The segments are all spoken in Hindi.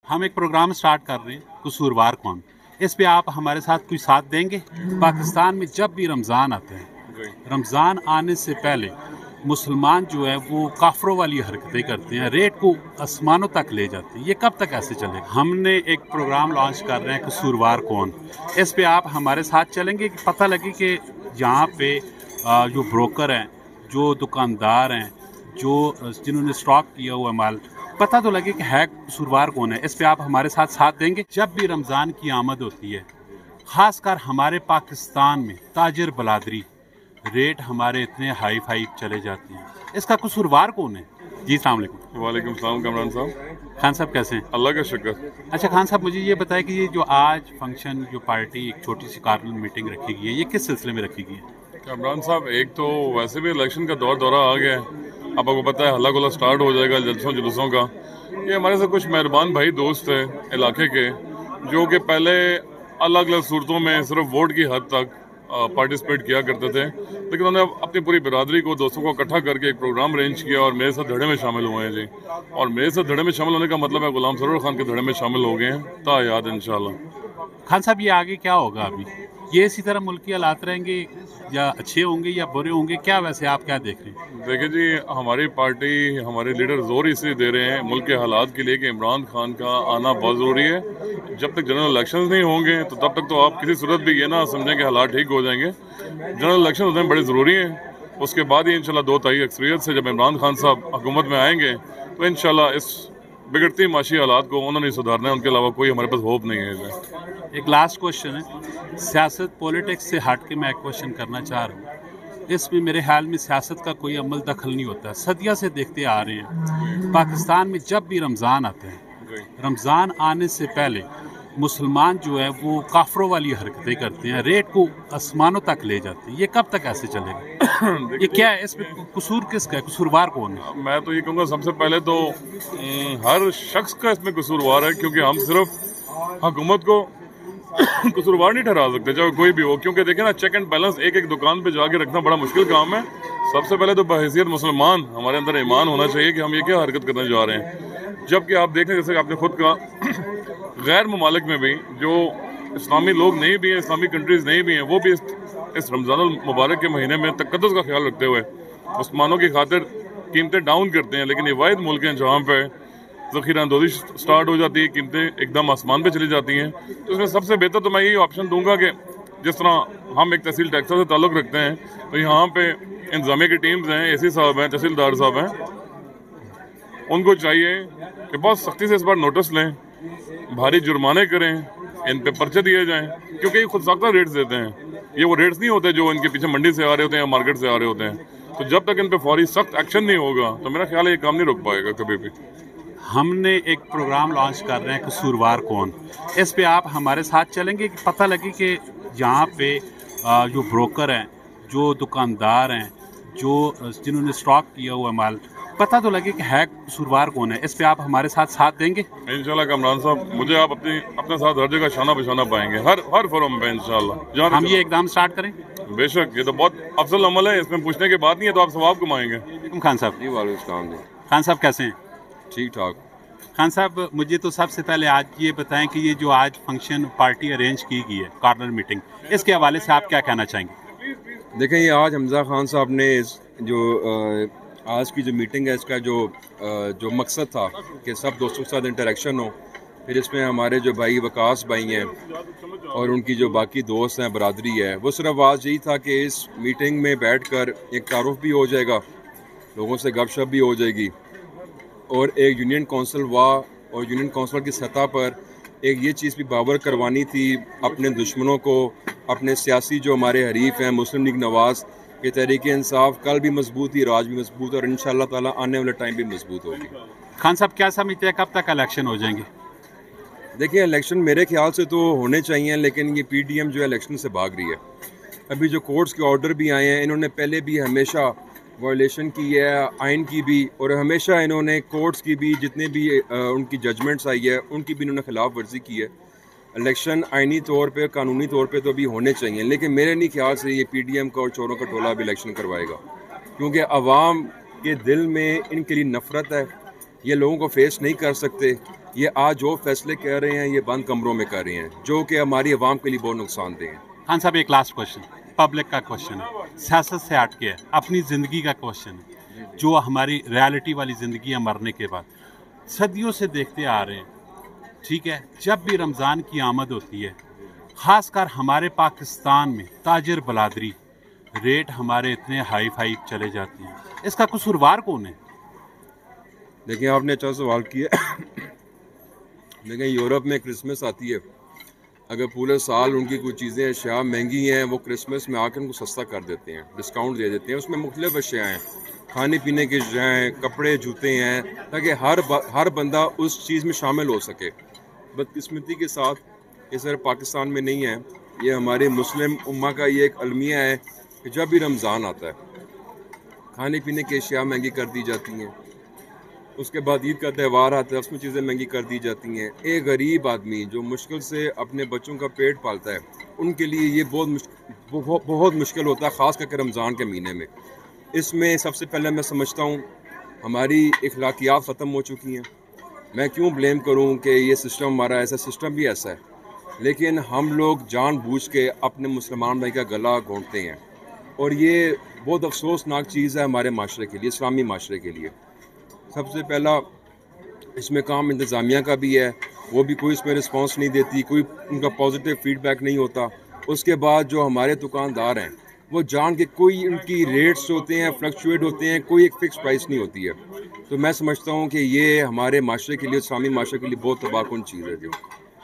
हम एक प्रोग्राम स्टार्ट कर रहे हैं, कसूरवार कौन। इस पे आप हमारे साथ कुछ साथ देंगे? पाकिस्तान में जब भी रमज़ान आता है, रमज़ान आने से पहले मुसलमान जो है वो काफरों वाली हरकतें करते हैं, रेट को आसमानों तक ले जाते हैं। ये कब तक ऐसे चलेगा? हमने एक प्रोग्राम लॉन्च कर रहे हैं, कसूरवार कौन। इस पे आप हमारे साथ चलेंगे कि पता लगे कि यहाँ पे जो ब्रोकर हैं, जो दुकानदार हैं, जो जिन्होंने स्टॉक किया हुआ माल, पता तो लगे कि है कसूरवार कौन है। इस पे आप हमारे साथ देंगे? जब भी रमज़ान की आमद होती है, ख़ासकर हमारे पाकिस्तान में ताजर बलादरी रेट हमारे इतने हाई फाई चले जाते हैं, इसका कसूरवार कौन है? जी अस्सलाम वालेकुम। वालेकुम सलाम कमरान साहब। खान साहब कैसे हैं? अल्लाह का शुक्र। अच्छा खान साहब, मुझे ये बताएं कि ये जो आज फंक्शन, जो पार्टी एक छोटी सी कार्नल मीटिंग रखी गई है, ये किस सिलसिले में रखी गई है? कमरान साहब, एक तो वैसे भी इलेक्शन का दौरा आ गया है। अब आपको पता है हल्ला गुल्ला स्टार्ट हो जाएगा जलसों जुलूसों का। ये हमारे से कुछ मेहरबान भाई दोस्त हैं इलाके के, जो कि पहले अलग अलग सूरतों में सिर्फ वोट की हद तक पार्टिसिपेट किया करते थे, लेकिन उन्होंने अपनी पूरी बिरादरी को, दोस्तों को इकट्ठा करके एक प्रोग्राम अरेंज किया और मेरे साथ धड़े में शामिल हुए हैं जी। और मेरे साथ धड़े में शामिल होने का मतलब है गुलाम सरोवर खान के धड़े में शामिल हो गए हैं, ता याद इंशाल्लाह। खान साहब, ये आगे क्या होगा? अभी ये इसी तरह मुल्क के हालात रहेंगे या अच्छे होंगे या बुरे होंगे? क्या वैसे आप क्या देख रहे हैं? देखिए जी, हमारी पार्टी, हमारे लीडर जोर इसलिए दे रहे हैं मुल्क के हालात के लिए कि इमरान खान का आना बहुत ज़रूरी है। जब तक जनरल इलेक्शंस नहीं होंगे तो तब तक तो आप किसी सूरत भी ये ना समझें कि हालात ठीक हो जाएंगे। जनरल इलेक्शन होने बड़े ज़रूरी हैं। उसके बाद ही इंशाल्लाह 2 तारीख अक्सरियत से जब इमरान खान साहब हुकूमत में आएंगे तो इंशाल्लाह इस बिगड़ती माशी हालात को उन्होंने सुधारना है, उनके अलावा कोई हमारे पास होप नहीं है। एक लास्ट क्वेश्चन है, सियासत पॉलिटिक्स से हट के मैं एक क्वेश्चन करना चाह रहा हूँ। इसमें मेरे ख्याल में सियासत का कोई अमल दखल नहीं होता। सदियों से देखते आ रहे हैं, पाकिस्तान में जब भी रमज़ान आता है, रमज़ान आने से पहले मुसलमान जो है वो काफरों वाली हरकतें करते हैं, रेट को आसमानों तक ले जाते हैं। ये कब तक ऐसे चलेगा? ये क्या है? इसमें कसूर किसका है? कसूरवार कौन है? मैं तो ये कहूँगा सबसे पहले तो हर शख्स का इसमें कसूरवार है, क्योंकि हम सिर्फ हुकूमत को कसूरवार नहीं ठहरा सकते, चाहे कोई भी हो। क्योंकि देखें ना, चेक एंड बैलेंस एक एक दुकान पे जाके रखना बड़ा मुश्किल काम है। सबसे पहले तो बहैसियत मुसलमान हमारे अंदर ईमान होना चाहिए कि हम ये क्या हरकत करने जा रहे हैं। जबकि आप देखें, जैसे आपने खुद का गैर ममालिक में भी जो इस्लामी लोग नहीं भी हैं, इस्लामी कंट्रीज नहीं भी हैं, वो भी इस रमज़ानुल मुबारक के महीने में तक़द्दुस का ख्याल रखते हुए मुसलमानों की खातिर कीमतें डाउन करते हैं। लेकिन ये वाहिद मुल्क हैं जहाँ पे ज़ख़ीरा अंदोज़ी स्टार्ट हो जाती है, कीमतें एकदम आसमान पे चली जाती हैं। तो इसमें सबसे बेहतर तो मैं यही ऑप्शन दूंगा कि जिस तरह हम एक तहसील टैक्सा से ताल्लुक़ रखते हैं, तो यहाँ पे इंतज़ामिया की टीम्स हैं, एसी साहब हैं, तहसीलदार साहब हैं, उनको चाहिए कि बहुत सख्ती से इस बार नोटिस लें, भारी जुर्माने करें, इन पे पर्चे दिए जाएं, क्योंकि ये खुद साख्ता रेट्स देते हैं। ये वो रेट्स नहीं होते जो इनके पीछे मंडी से आ रहे होते हैं या मार्केट से आ रहे होते हैं। तो जब तक इन पे फौरी सख्त एक्शन नहीं होगा तो मेरा ख्याल है ये काम नहीं रुक पाएगा कभी भी। हमने एक प्रोग्राम लॉन्च कर रहे हैं, कसूरवार कौन। इस पे आप हमारे साथ चलेंगे कि पता लगे कि यहाँ पे जो ब्रोकर हैं, जो दुकानदार हैं, जो जिन्होंने स्टॉक किया हुआ माल, पता तो लगे कि है कसूरवार कौन है। इस पे आप हमारे साथ देंगे? इंशाल्लाह कमरान साहब, मुझे आप अपने साथ हर जगह शाना बशाना पाएंगे, हर फोरम पे इंशाल्लाह। हम ये एकदम स्टार्ट करें? बेशक, ये तो बहुत अफजल अमल है, इसमें पूछने की बात नहीं है, तो आप सवाब कमाएंगे। खान साहब जी वालेकुम। खान साहब कैसे हैं? ठीक ठाक। खान साहब, मुझे तो सबसे पहले आज ये बताएं कि ये जो आज फंक्शन पार्टी अरेंज की गई है, कार्नर मीटिंग, इसके हवाले से आप क्या कहना चाहेंगे? देखें, ये आज हमजा खान साहब ने जो आज की जो मीटिंग है, इसका जो मकसद था कि सब दोस्तों के साथ इंटरेक्शन हो, फिर इसमें हमारे जो भाई वकास भाई हैं और उनकी जो बाकी दोस्त हैं, बरादरी है, वो सिर्फ आज यही था कि इस मीटिंग में बैठकर एक तारुफ भी हो जाएगा, लोगों से गपशप भी हो जाएगी, और एक यूनियन कौंसिल और यूनियन कौंसिल की सतह पर एक ये चीज़ भी बावर करवानी थी अपने दुश्मनों को, अपने सियासी जो हमारे हरीफ हैं, मुस्लिम लीग नवाज़ ये तहरीक इंसाफ कल भी मजबूत थी, आज भी मजबूत, और इंशाअल्लाह ताला आने वाले टाइम भी मजबूत होगी। खान साहब, क्या समझते हैं कब तक इलेक्शन हो जाएंगे? देखिए, इलेक्शन मेरे ख्याल से तो होने चाहिए, लेकिन ये PDM जो है इलेक्शन से भाग रही है। अभी जो कोर्ट्स के ऑर्डर भी आए हैं, इन्होंने पहले भी हमेशा वायलेशन की है आइन की भी, और हमेशा इन्होंने कोर्ट्स की भी, जितने भी उनकी जजमेंट्स आई है उनकी भी इन्होंने खिलाफ वर्जी की है। इलेक्शन आइनी तौर पे, कानूनी तौर पे तो अभी होने चाहिए, लेकिन मेरे नहीं ख्याल से ये PDM का और चोरों का टोला भी इलेक्शन करवाएगा, क्योंकि अवाम के दिल में इनके लिए नफरत है, ये लोगों को फेस नहीं कर सकते। ये आज जो फैसले कर रहे हैं ये बंद कमरों में कर रहे हैं, जो कि हमारी आवाम के लिए बहुत नुकसानदेह हैं। खान साहब, एक लास्ट क्वेश्चन, पब्लिक का क्वेश्चन है, सियासत से हट के है, अपनी ज़िंदगी का क्वेश्चन है, जो हमारी रियलिटी वाली ज़िंदगी है मरने के बाद। सदियों से देखते आ रहे हैं, ठीक है, जब भी रमज़ान की आमद होती है, ख़ासकर हमारे पाकिस्तान में ताजर बलादरी रेट हमारे इतने हाई फाई चले जाते हैं, इसका कसूरवार कौन है? देखिए, आपने अच्छा सवाल किया। लेकिन यूरोप में क्रिसमस आती है, अगर पूरे साल उनकी कुछ चीज़ें अशिया महंगी हैं, वो क्रिसमस में आकर उनको सस्ता कर देते हैं, डिस्काउंट दे देते हैं। उसमें मुख्तलिफ अशिया हैं, खाने पीने की अशिया हैं, कपड़े जूते हैं, ताकि हर बंदा उस चीज़ में शामिल हो सके। बदकिस्मती के साथ ये सिर्फ पाकिस्तान में नहीं है, ये हमारे मुस्लिम उम्मा का ये एक अलमिया है कि जब भी रमज़ान आता है खाने पीने की अशिया महंगी कर दी जाती हैं। उसके बाद ईद का त्यौहार आता है, उसमें चीज़ें महंगी कर दी जाती हैं। एक गरीब आदमी जो मुश्किल से अपने बच्चों का पेट पालता है, उनके लिए ये बहुत मुश्किल होता है, ख़ास करके रमज़ान के महीने में। इसमें सबसे पहले मैं समझता हूँ हमारी इखलाकियात ख़त्म हो चुकी हैं। मैं क्यों ब्लेम करूँ कि ये सिस्टम हमारा ऐसा, सिस्टम भी ऐसा है, लेकिन हम लोग जानबूझ के अपने मुसलमान भाई का गला घोंटते हैं, और ये बहुत अफसोसनाक चीज़ है हमारे माशरे के लिए, इस्लामी माशरे के लिए। सबसे पहला इसमें काम इंतज़ामिया का भी है, वो भी कोई इसमें रिस्पांस नहीं देती, कोई उनका पॉजिटिव फीडबैक नहीं होता। उसके बाद जो हमारे दुकानदार हैं, वो जान के कोई उनकी रेट्स होते हैं, फ्लक्चुएट होते हैं, कोई एक फ़िक्स प्राइस नहीं होती है। तो मैं समझता हूँ कि ये हमारे माशरे के लिए, इस्लामी माशरे के लिए बहुत तबाहकुन चीज़ है। जो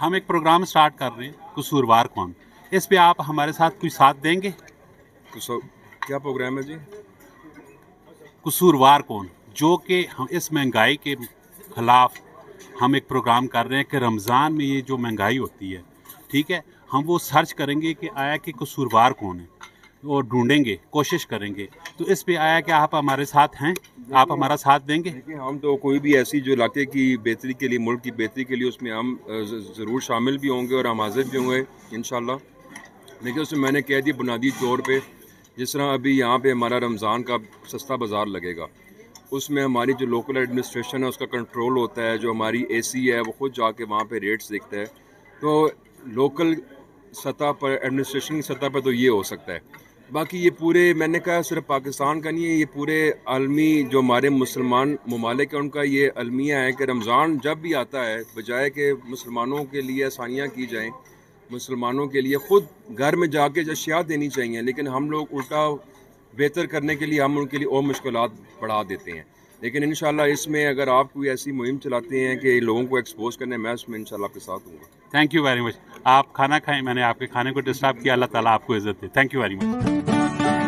हम एक प्रोग्राम स्टार्ट कर रहे हैं, कसूरवार कौन, इस पे आप हमारे साथ कोई साथ देंगे? तो क्या प्रोग्राम है जी? कसूरवार कौन, जो कि हम इस महंगाई के खिलाफ हम एक प्रोग्राम कर रहे हैं कि रमज़ान में ये जो महंगाई होती है, ठीक है, हम वो सर्च करेंगे कि आया कि कसूरवार कौन है, और ढूंढेंगे, कोशिश करेंगे। तो इस पे आया कि आप हमारे साथ हैं, आप हमारा साथ देंगे? देखिए, हम तो कोई भी ऐसी जो इलाके की बेहतरी के लिए, मुल्क की बेहतरी के लिए, उसमें हम ज़रूर शामिल भी होंगे और हम हाजिर भी होंगे इंशाल्लाह। लेकिन उसमें मैंने कह दिया बुनियादी तौर पे, जिस तरह अभी यहाँ पे हमारा रमज़ान का सस्ता बाज़ार लगेगा, उसमें हमारी जो लोकल एडमिनिस्ट्रेशन है उसका कंट्रोल होता है, जो हमारी एसी है वो खुद जाके वहाँ पे रेट्स देखता है। तो लोकल सतह पर, एडमिनिस्ट्रेशन की सतह पर तो ये हो सकता है। बाकी ये पूरे, मैंने कहा सिर्फ पाकिस्तान का नहीं है, ये पूरे आलमी जो हमारे मुसलमान ममालिक हैं उनका ये अलमिया है कि रमज़ान जब भी आता है, बजाय कि मुसलमानों के लिए आसानियाँ की जाएँ, मुसलमानों के लिए ख़ुद घर में जाके अशिया देनी चाहिए, लेकिन हम लोग उल्टा बेहतर करने के लिए हम उनके लिए और मुश्किलात बढ़ा देते हैं। लेकिन इंशाल्लाह इसमें अगर आप कोई ऐसी मुहिम चलाते हैं कि लोगों को एक्सपोज करने, मैं उसमें इंशाल्लाह आपके साथ हूँगा। Thank you very much. आप खाना खाएं, मैंने आपके खाने को डिस्टर्ब किया, अल्लाह ताला आपको इज़्ज़त दे। Thank you very much.